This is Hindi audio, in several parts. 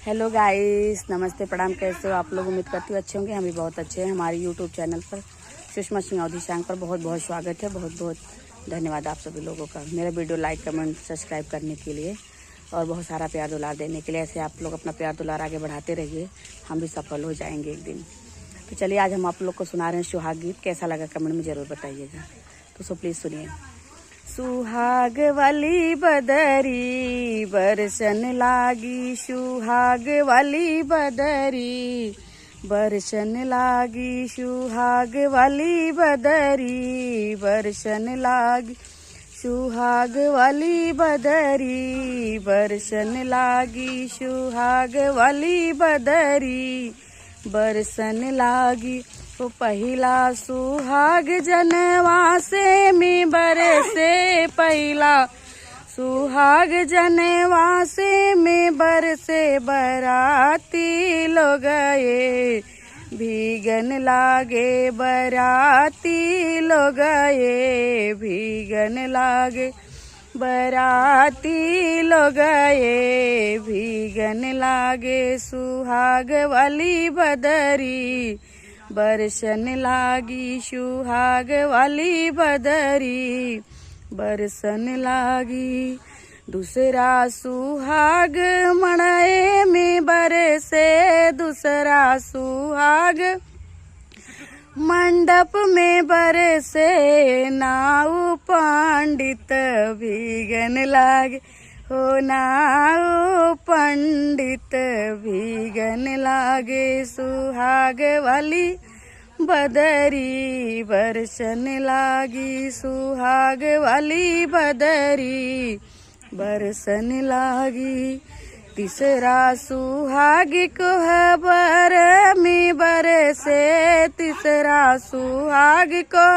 हेलो गाइस, नमस्ते, प्रणाम। कैसे हो आप लोग? उम्मीद करती हूँ अच्छे होंगे। हम भी बहुत अच्छे हैं। हमारे यूट्यूब चैनल पर सुषमा सिंह सांग पर बहुत बहुत स्वागत है। बहुत बहुत धन्यवाद आप सभी लोगों का मेरा वीडियो लाइक, कमेंट, सब्सक्राइब करने के लिए और बहुत सारा प्यार दुलार देने के लिए। ऐसे आप लोग अपना प्यार दुलार आगे बढ़ाते रहिए, हम भी सफल हो जाएंगे एक दिन। तो चलिए, आज हम आप लोग को सुना रहे हैं सुहाग गीत। कैसा लगा कमेंट में ज़रूर बताइएगा। तो प्लीज़ सुनिए। सुहाग वाली बदरी बरसन लागी, सुहाग वाली बदरी बरसन लागी, सुहाग वाली बदरी बरसन लागी, सुहाग वाली बदरी बरसन लागी, सुहाग वाली बदरी बरसन लागी। ओ पहिला सुहाग जनवा से में बरसे, पहिला सुहाग जनवा से में बरसे, बराती लोग गए भीगन लागे, बराती लोग गए भीगन लागे, बराती लोग गए भीगन लागे। सुहाग वाली बदरी बरसन लागी, सुहाग वाली बदरी बरसन लागी। दूसरा सुहाग मड़ई में बरसे, दूसरा सुहाग मंडप में बरसे, नाऊ पंडित भीगन लागे, हो नाऊ पंडित भीगन लागे। सुहाग वाली बदरी बरसन लागी, सुहाग वाली बदरी बरसन लागी। तीसरा सुहाग कोहबर में बरसे, तीसरा सुहाग को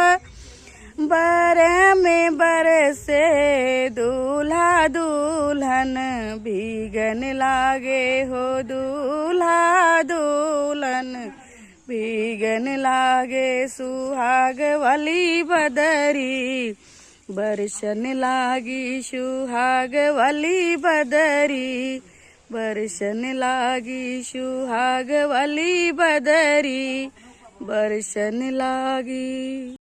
बर में बरसे, दूल्हा दुल्हन भीगन लागे, हो दूल्हा दुल्हन भीगन लागे। सुहाग वाली बदरी बरसन लागी, सुहाग वाली बदरी बरसन लागी, सुहाग वाली बदरी बरसन लागी।